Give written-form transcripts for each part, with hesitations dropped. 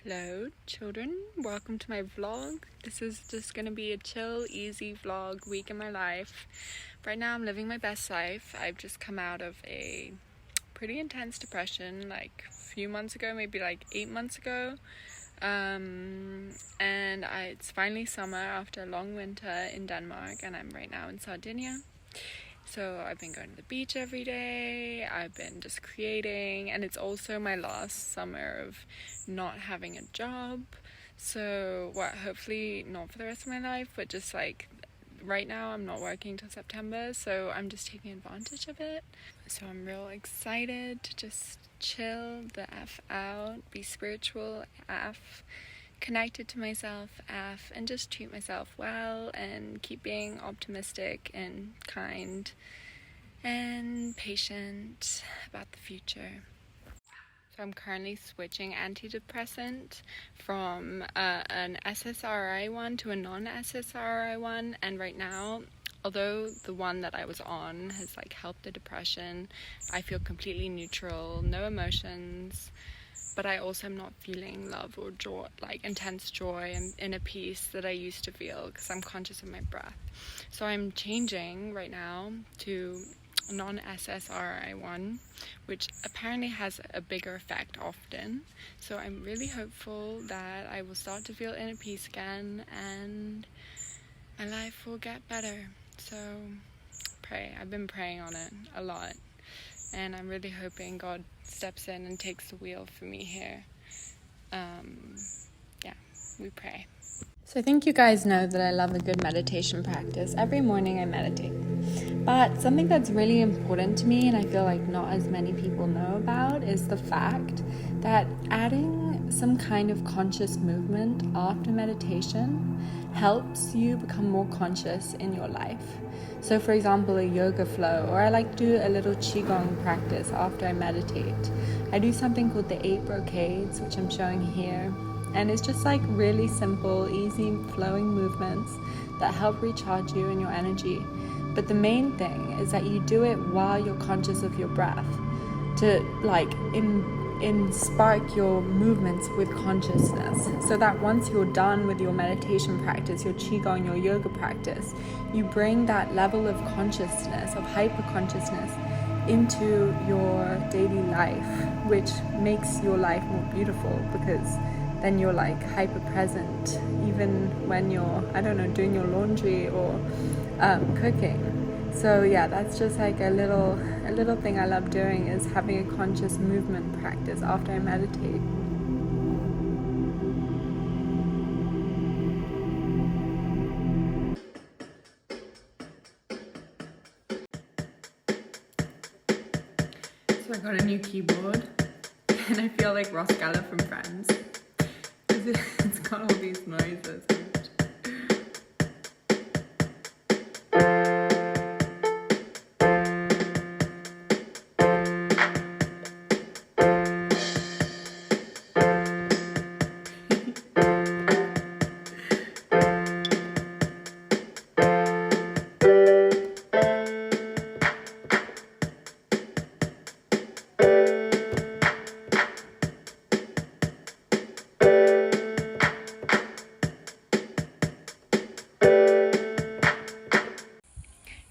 Hello children, welcome to my vlog. This is just gonna be a chill, easy vlog week in my life. Right now I'm living my best life. I've just come out of a pretty intense depression like a few months ago, maybe like 8 months ago. It's finally summer after a long winter in Denmark, and I'm right now in Sardinia. So I've been going to the beach every day, I've been just creating, and it's also my last summer of not having a job. So, hopefully not for the rest of my life, but just like right now I'm not working till September, so I'm just taking advantage of it. So I'm real excited to just chill the F out, be spiritual F, connected to myself F, and just treat myself well and keep being optimistic and kind and patient about the future. So I'm currently switching antidepressant from an SSRI one to a non-SSRI one, and right now, although the one that I was on has like helped the depression, I feel completely neutral, no emotions. But I also am not feeling love or joy, like intense joy and inner peace that I used to feel, because I'm conscious of my breath. So I'm changing right now to non-SSRI one, which apparently has a bigger effect often. So I'm really hopeful that I will start to feel inner peace again and my life will get better. So pray. I've been praying on it a lot. And I'm really hoping God steps in and takes the wheel for me here. We pray. So I think you guys know that I love a good meditation practice. Every morning I meditate. But something that's really important to me, and I feel like not as many people know about, is the fact that adding some kind of conscious movement after meditation helps you become more conscious in your life. So for example, a yoga flow, or I like to do a little qigong practice after I meditate. I do something called the 8 brocades, which I'm showing here. And it's just like really simple, easy flowing movements that help recharge you and your energy. But the main thing is that you do it while you're conscious of your breath, to like spark your movements with consciousness, so that once you're done with your meditation practice, your qigong, your yoga practice, you bring that level of consciousness, of hyper consciousness, into your daily life, which makes your life more beautiful, because then you're like hyper present even when you're, I don't know, doing your laundry or cooking. So yeah, that's just like a little thing I love doing, is having a conscious movement practice after I meditate. So I got a new keyboard and I feel like Ross Geller from Friends. It's got all these noises.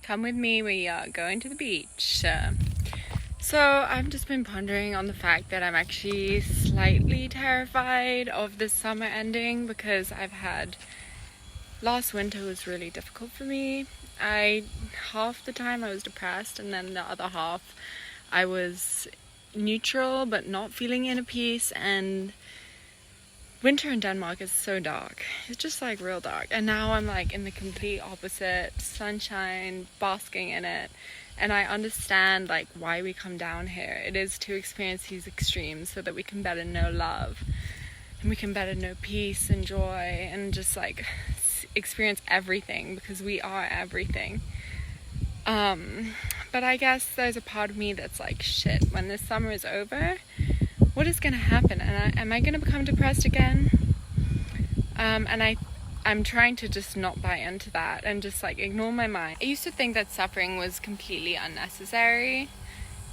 Come with me, we are going to the beach. So I've just been pondering on the fact that I'm actually slightly terrified of this summer ending, because last winter was really difficult for me. Half the time I was depressed, and then the other half I was neutral but not feeling inner peace. And winter in Denmark is so dark. It's just like real dark. And now I'm like in the complete opposite, sunshine, basking in it. And I understand like why we come down here. It is to experience these extremes so that we can better know love, and we can better know peace and joy, and just like experience everything, because we are everything. But I guess there's a part of me that's like, shit, when this summer is over, what is going to happen? And am I going to become depressed again? I'm trying to just not buy into that and just like ignore my mind. I used to think that suffering was completely unnecessary,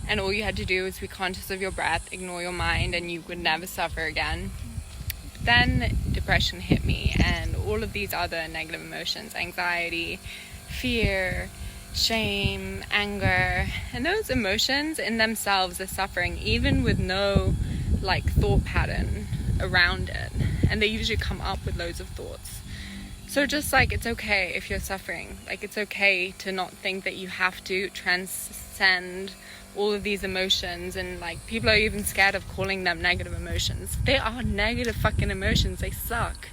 and all you had to do was be conscious of your breath, ignore your mind, and you would never suffer again. But then depression hit me, and all of these other negative emotions, anxiety, fear, shame, anger, and those emotions in themselves are suffering even with no like thought pattern around it, and they usually come up with loads of thoughts. So just like, it's okay if you're suffering. Like, it's okay to not think that you have to transcend all of these emotions, and like, people are even scared of calling them negative emotions. They are negative fucking emotions. They suck.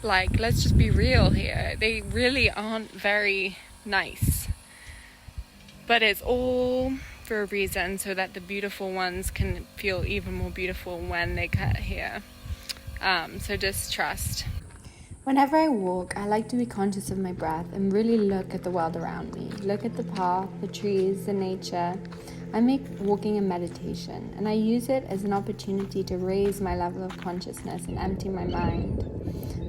Like, let's just be real here. They really aren't very nice. But it's all for a reason, so that the beautiful ones can feel even more beautiful when they get here. So just trust. Whenever I walk, I like to be conscious of my breath and really look at the world around me. Look at the path, the trees, the nature. I make walking a meditation, and I use it as an opportunity to raise my level of consciousness and empty my mind.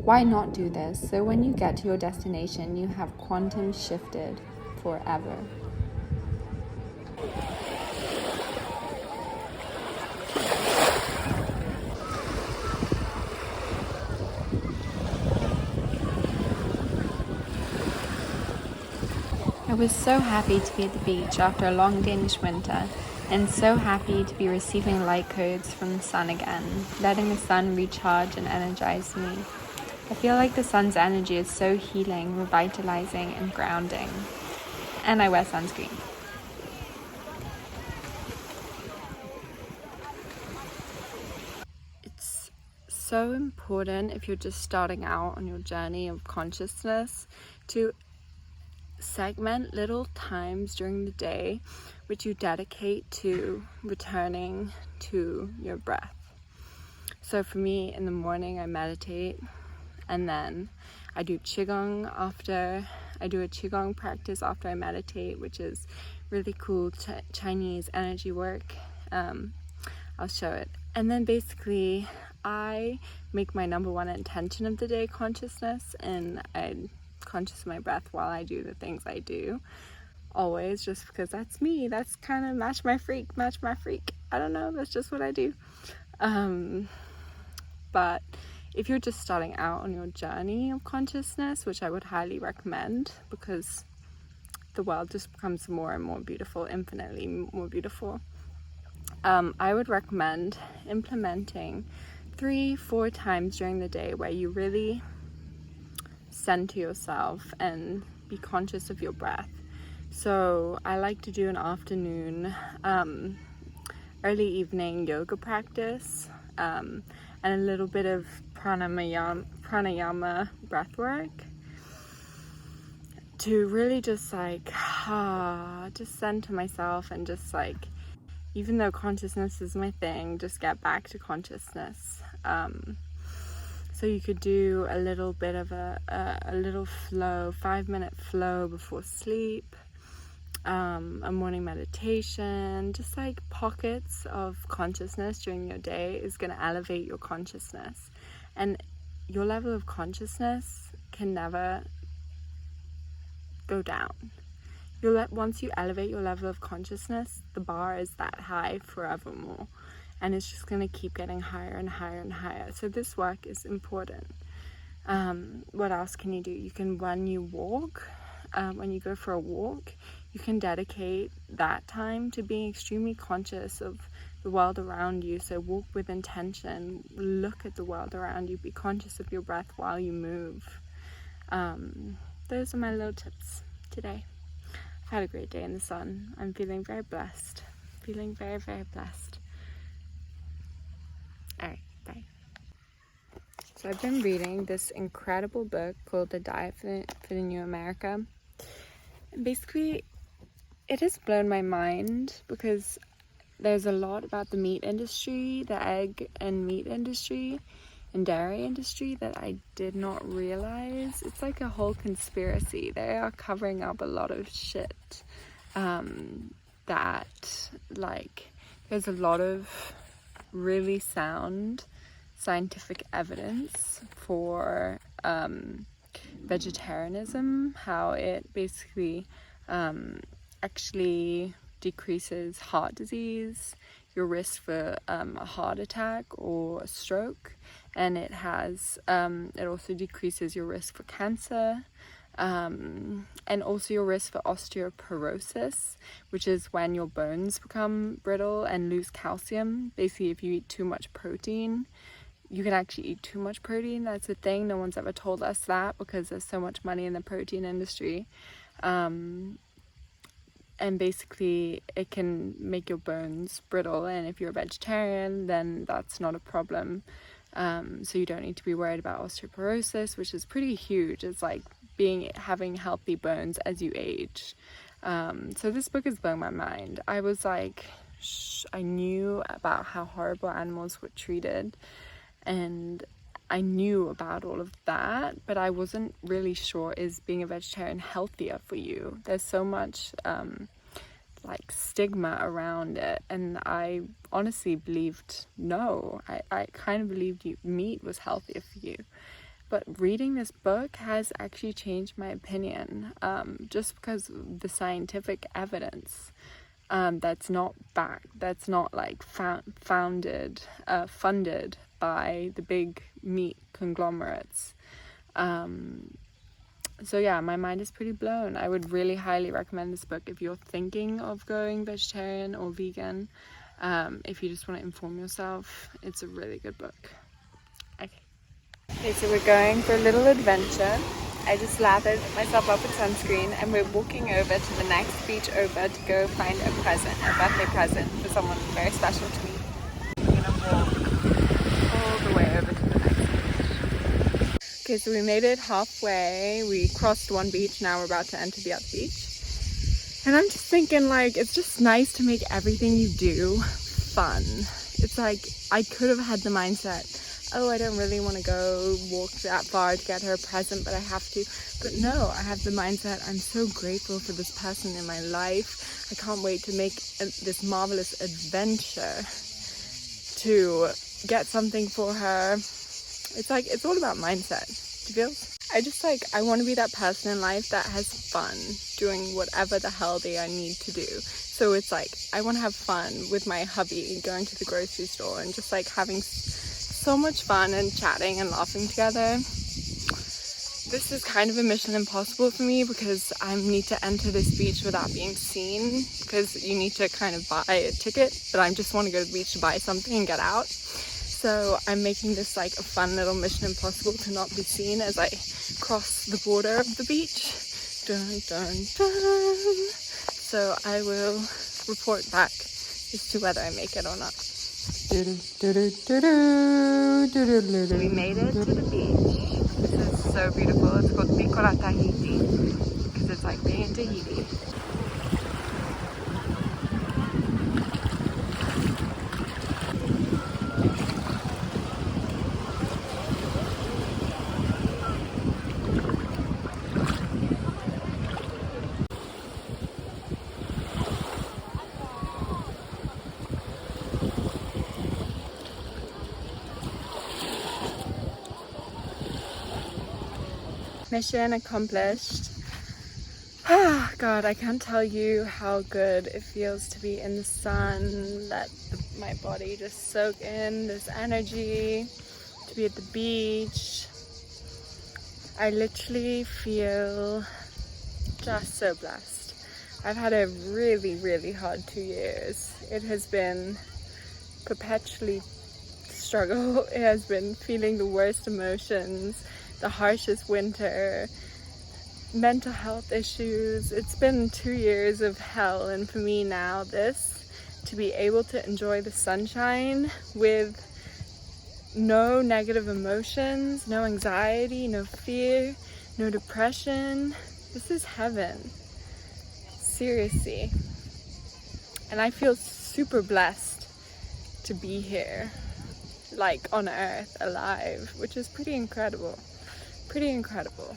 Why not do this? So when you get to your destination, you have quantum shifted forever. I was so happy to be at the beach after a long Danish winter, and so happy to be receiving light codes from the sun again, letting the sun recharge and energize me. I feel like the sun's energy is so healing, revitalizing, and grounding. And I wear sunscreen. It's so important, if you're just starting out on your journey of consciousness, to segment little times during the day which you dedicate to returning to your breath. So for me, in the morning I meditate, and then I do qigong after. I do a qigong practice after I meditate, which is really cool Chinese energy work. I'll show it. And then basically I make my number one intention of the day consciousness, and I'm conscious of my breath while I do the things I do. Always, just because that's me. That's kind of match my freak. I don't know, that's just what I do. But if you're just starting out on your journey of consciousness, which I would highly recommend, because the world just becomes more and more beautiful, infinitely more beautiful, I would recommend implementing 3-4 times during the day where you really center yourself and be conscious of your breath. So I like to do an afternoon, early evening yoga practice, and a little bit of pranayama breath work, to really just like just center myself, and just like, even though consciousness is my thing, just get back to consciousness. So you could do a little bit of a little flow, 5-minute flow before sleep, a morning meditation. Just like pockets of consciousness during your day is going to elevate your consciousness, and your level of consciousness can never go down. Once you elevate your level of consciousness, the bar is that high forevermore, and it's just going to keep getting higher and higher and higher. So this work is important. What else can you do? You can, when you walk, when you go for a walk, you can dedicate that time to being extremely conscious of the world around you. So walk with intention, look at the world around you, be conscious of your breath while you move. Those are my little tips today. I've had a great day in the sun. I'm feeling very blessed. Feeling very, very blessed. Alright, bye. So I've been reading this incredible book called The Diet for the New America. And basically, it has blown my mind, because there's a lot about the meat industry, the egg and meat industry, and dairy industry that I did not realize. It's like a whole conspiracy. They are covering up a lot of shit. That, like, there's a lot of really sound scientific evidence for vegetarianism, how it basically actually decreases heart disease, your risk for a heart attack or a stroke, and it has it also decreases your risk for cancer, and also your risk for osteoporosis, which is when your bones become brittle and lose calcium. Basically, if you eat too much protein, you can actually eat too much protein. That's the thing. No one's ever told us that because there's so much money in the protein industry. And basically it can make your bones brittle, and if you're a vegetarian, then that's not a problem. So you don't need to be worried about osteoporosis, which is pretty huge. It's like having healthy bones as you age. So this book has blown my mind. I was like, I knew about how horrible animals were treated, and I knew about all of that, but I wasn't really sure, is being a vegetarian healthier for you? There's so much like stigma around it, and I honestly believed no. I kind of believed meat was healthier for you. But reading this book has actually changed my opinion, just because of the scientific evidence that's not like funded by the big meat conglomerates. So yeah, my mind is pretty blown. I would really highly recommend this book if you're thinking of going vegetarian or vegan. If you just want to inform yourself, it's a really good book. Okay, so we're going for a little adventure. I just lathered myself up with sunscreen, and we're walking over to the next beach over to go find a birthday present for someone very special to me. We're gonna walk all the way over to the next beach. Okay, so we made it halfway. We crossed one beach, now we're about to enter the other beach. And I'm just thinking, like, it's just nice to make everything you do fun. It's like, I could have had the mindset, oh, I don't really want to go walk that far to get her a present, but I have to. But no, I have the mindset, I'm so grateful for this person in my life. I can't wait to make this marvelous adventure to get something for her. It's like, it's all about mindset. Do you feel? I want to be that person in life that has fun doing whatever the hell I need to do. So it's like, I want to have fun with my hubby going to the grocery store and just like having so much fun and chatting and laughing together. This is kind of a mission impossible for me because I need to enter this beach without being seen, because you need to kind of buy a ticket, but I just want to go to the beach to buy something and get out. So I'm making this like a fun little mission impossible to not be seen as I cross the border of the beach. Dun, dun, dun. So I will report back as to whether I make it or not. We made it to the beach. This is so beautiful. It's called Piccola Tahiti because it's like being in Tahiti. Mission accomplished. Ah, God, I can't tell you how good it feels to be in the sun, let my body just soak in this energy, to be at the beach. I literally feel just so blessed. I've had a really, really hard 2 years. It has been perpetually struggle. It has been feeling the worst emotions, the harshest winter, mental health issues. It's been 2 years of hell, and for me now, to be able to enjoy the sunshine with no negative emotions, no anxiety, no fear, no depression, this is heaven. Seriously. And I feel super blessed to be here, like on earth, alive, which is pretty incredible. Pretty incredible.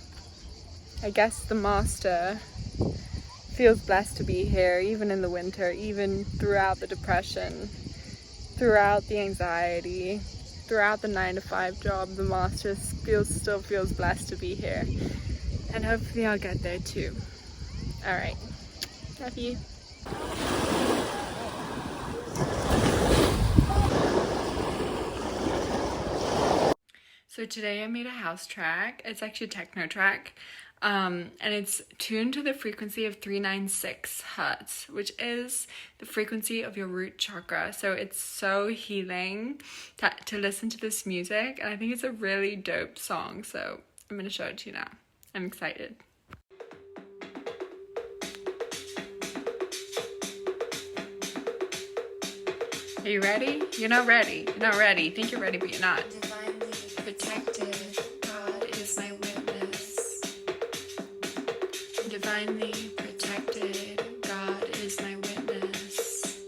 I guess the master feels blessed to be here, even in the winter, even throughout the depression, throughout the anxiety, throughout the 9-to-5 job. The master still feels blessed to be here, and hopefully I'll get there too. All right, love you. So today I made a house track. It's actually a techno track. And it's tuned to the frequency of 396 hertz, which is the frequency of your root chakra. So it's so healing to listen to this music. And I think it's a really dope song. So I'm going to show it to you now. I'm excited. Are you ready? You're not ready. You're not ready. You think you're ready, but you're not. Divinely protected, God is my witness. Divinely protected, God is my witness.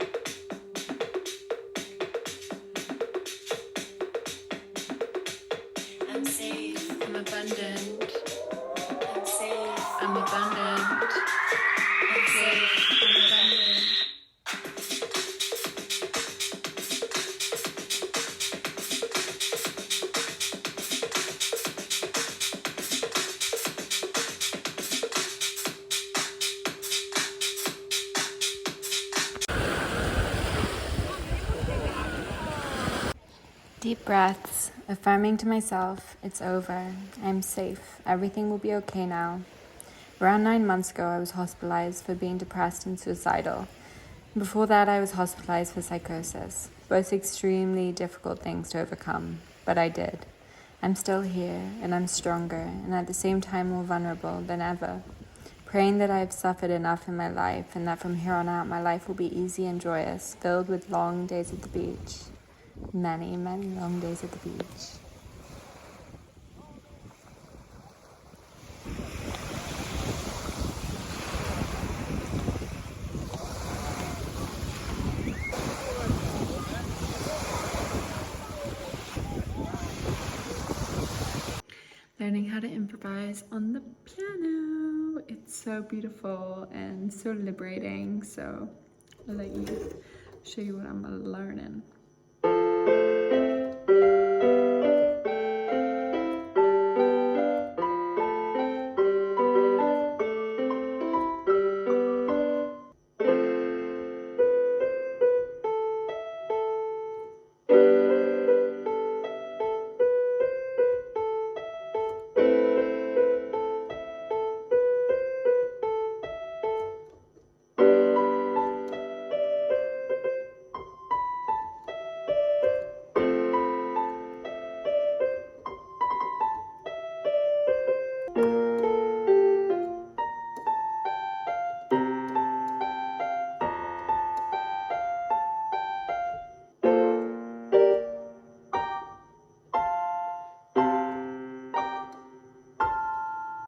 I'm safe. I'm abundant. I'm safe. I'm abundant. I'm safe. I'm abundant. Deep breaths, affirming to myself, it's over, I'm safe, everything will be okay now. Around 9 months ago, I was hospitalized for being depressed and suicidal. Before that, I was hospitalized for psychosis, both extremely difficult things to overcome, but I did. I'm still here, and I'm stronger, and at the same time more vulnerable than ever. Praying that I have suffered enough in my life, and that from here on out my life will be easy and joyous, filled with long days at the beach. Many, many long days at the beach. Learning how to improvise on the piano. It's so beautiful and so liberating. So I'll let you show you what I'm learning.